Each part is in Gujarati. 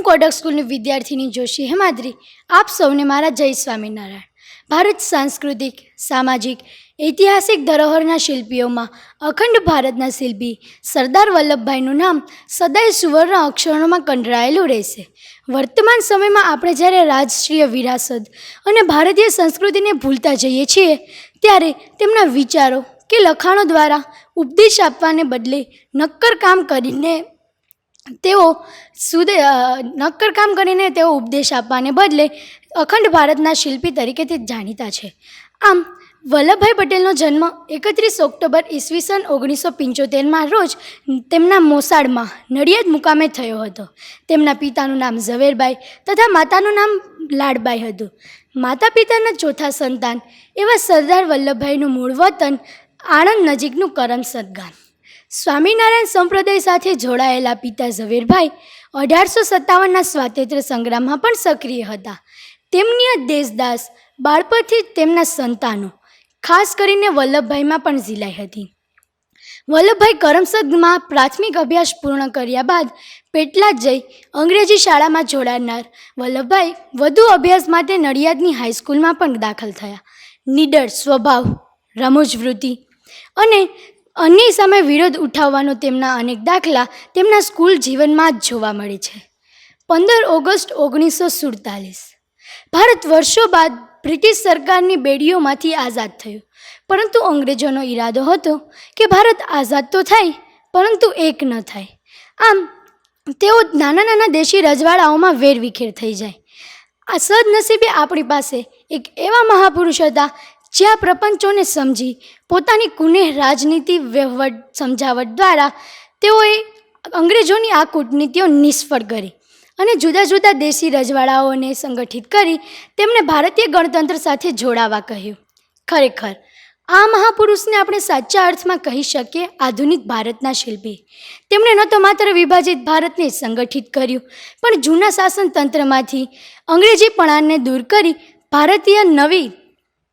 કોટક સ્કૂલની વિદ્યાર્થીની જોશી હેમાદ્રી આપ સૌને મારા જય સ્વામિનારાયણ. ભારત સાંસ્કૃતિક, સામાજિક, ઐતિહાસિક ધરોહરના શિલ્પીઓમાં અખંડ ભારતના શિલ્પી સરદાર વલ્લભભાઈનું નામ સદાય સુવર્ણ અક્ષરોમાં કંડરાયેલું રહેશે. વર્તમાન સમયમાં આપણે જ્યારે રાષ્ટ્રીય વિરાસત અને ભારતીય સંસ્કૃતિને ભૂલતા જઈએ છીએ, ત્યારે તેમના વિચારો કે લખાણો દ્વારા ઉપદેશ આપવાને બદલે નક્કર કામ કરીને તેઓ ઉપદેશ આપવાને બદલે અખંડ ભારતના શિલ્પી તરીકે તે જાણીતા છે. આમ વલ્લભભાઈ પટેલનો જન્મ 31 ઓક્ટોબર ઈસવીસન 1975 રોજ તેમના મોસાળમાં નડિયાદ મુકામે થયો હતો. તેમના પિતાનું નામ ઝવેરભાઈ તથા માતાનું નામ લાડબાઈ હતું. માતા પિતાના ચોથા સંતાન એવા સરદાર વલ્લભભાઈનું મૂળ વતન આણંદ નજીકનું કરમસદ ગામ. સ્વામિનારાયણ સંપ્રદાય સાથે જોડાયેલા પિતા ઝવેરભાઈ 1857ના સ્વાતંત્ર્ય સંગ્રામમાં પણ સક્રિય હતા. તેમની આ દેશદાસ બાળપણથી જ તેમના સંતાનો, ખાસ કરીને વલ્લભભાઈમાં પણ ઝીલાઈ હતી. વલ્લભભાઈ કરમસદમાં પ્રાથમિક અભ્યાસ પૂર્ણ કર્યા બાદ પેટલાદ જઈ અંગ્રેજી શાળામાં જોડાનાર વલ્લભભાઈ વધુ અભ્યાસ માટે નડિયાદની હાઈસ્કૂલમાં પણ દાખલ થયા. નીડર સ્વભાવ, રમૂજ વૃત્તિ અને અન્ય સામે વિરોધ ઉઠાવવાનો તેમના અનેક દાખલા તેમના સ્કૂલ જીવનમાં જ જોવા મળે છે. 15 ઓગસ્ટ 1947 ભારત વર્ષો બાદ બ્રિટિશ સરકારની બેડીઓમાંથી આઝાદ થયું, પરંતુ અંગ્રેજોનો ઈરાદો હતો કે ભારત આઝાદ તો થાય પરંતુ એક ન થાય. આમ તેઓ નાના નાના દેશી રજવાડાઓમાં વેરવિખેર થઈ જાય. આ સદનસીબે આપણી પાસે એક એવા મહાપુરુષ હતા જ્યાં પ્રપંચોને સમજી પોતાની કુનેહ રાજનીતિ વહીવટ સમજાવટ દ્વારા તેઓએ અંગ્રેજોની આ કૂટનીતિઓ નિષ્ફળ કરી અને જુદા જુદા દેશી રજવાડાઓને સંગઠિત કરી તેમને ભારતીય ગણતંત્ર સાથે જોડાવા કહ્યું. ખરેખર આ મહાપુરુષને આપણે સાચા અર્થમાં કહી શકીએ આધુનિક ભારતના શિલ્પી. તેમણે ન તો માત્ર વિભાજિત ભારતને સંગઠિત કર્યું, પણ જૂના શાસન તંત્રમાંથી અંગ્રેજીપણાને દૂર કરી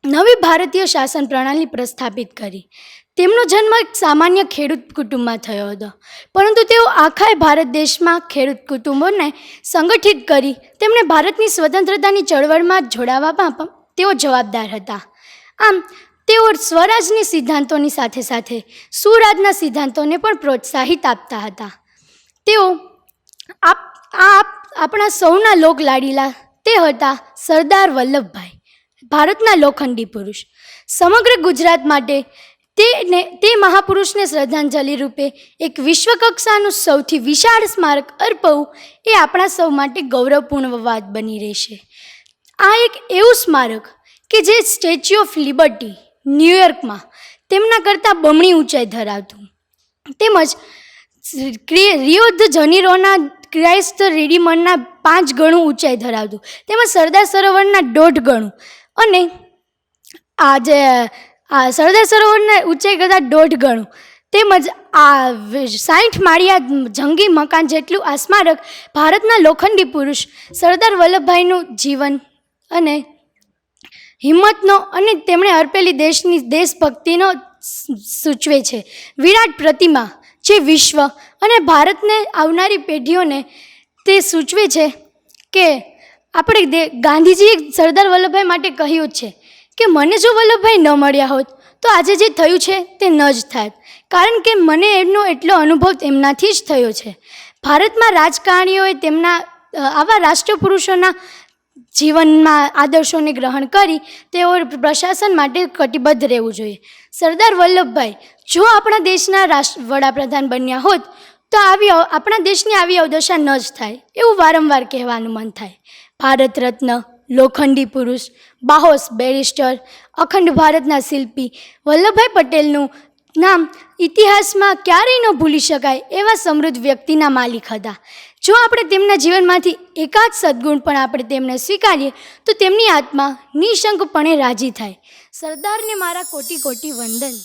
નવી ભારતીય શાસન પ્રણાલી પ્રસ્થાપિત કરી. તેમનો જન્મ એક સામાન્ય ખેડૂત કુટુંબમાં થયો હતો, પરંતુ તેઓ આખા ભારત દેશમાં ખેડૂત કુટુંબોને સંગઠિત કરી તેમણે ભારતની સ્વતંત્રતાની ચળવળમાં જોડાવામાં તેઓ જવાબદાર હતા. આમ તેઓ સ્વરાજની સિદ્ધાંતોની સાથે સાથે સુરાજના સિદ્ધાંતોને પણ પ્રોત્સાહિત આપતા હતા. તેઓ આપણા સૌના લોકલાડીલા તે હતા સરદાર વલ્લભભાઈ, ભારતના લોખંડી પુરુષ. સમગ્ર ગુજરાત માટે તે મહાપુરુષને શ્રદ્ધાંજલિ રૂપે એક વિશ્વકક્ષાનું સૌથી વિશાળ સ્મારક અર્પવું એ આપણા સૌ માટે ગૌરવપૂર્ણ વાત બની રહેશે. આ એક એવું સ્મારક કે જે સ્ટેચ્યુ ઓફ લિબર્ટી ન્યૂયોર્કમાં તેમના કરતાં બમણી ઊંચાઈ ધરાવતું, તેમજ રિયો ધ જનીરોના ક્રાઇસ્ટ રિડીમરના 5 ગણું ઊંચાઈ ધરાવતું, તેમજ સરદાર સરોવરના 1.5 ગણું અને સરદાર સરોવરના ઊંચાઈ કરતાં 1.5 ગણું તેમજ 60 માળિયા જંગી મકાન જેટલું આ સ્મારક ભારતના લોખંડી પુરુષ સરદાર વલ્લભભાઈનું જીવન અને હિંમતનો અને તેમણે અર્પેલી દેશભક્તિનો સૂચવે છે. વિરાટ પ્રતિમા જે વિશ્વ અને ભારતને આવનારી પેઢીઓને તે સૂચવે છે કે આપણે ગાંધીજીએ સરદાર વલ્લભભાઈ માટે કહ્યું છે કે મને જો વલ્લભભાઈ ન મળ્યા હોત તો આજે જે થયું છે તે ન જ થાત, કારણ કે મને એમનો એટલો અનુભવ તેમનાથી જ થયો છે. ભારતમાં રાજકારણીઓએ તેમના આવા રાષ્ટ્રપુરુષોના જીવનમાં આદર્શોને ગ્રહણ કરી તેઓ પ્રશાસન માટે કટિબદ્ધ રહેવું જોઈએ. સરદાર વલ્લભભાઈ જો આપણા દેશના વડાપ્રધાન બન્યા હોત તો આપણા દેશની આવી અવદશા ન જ થાય એવું વારંવાર કહેવાનું મન થાય. ભારત રત્ન, લોખંડી પુરુષ, બાહોશ બેરિસ્ટર, અખંડ ભારતના શિલ્પી વલ્લભભાઈ પટેલનું નામ ઇતિહાસમાં ક્યારેય ન ભૂલી શકાય એવા સમૃદ્ધ વ્યક્તિના માલિક હતા. જો આપણે તેમના જીવનમાંથી એકાદ સદ્ગુણ પણ આપણે તેમને સ્વીકારીએ તો તેમની આત્મા નિઃશંકપણે રાજી થાય. સરદારને મારા કોટી કોટી વંદન.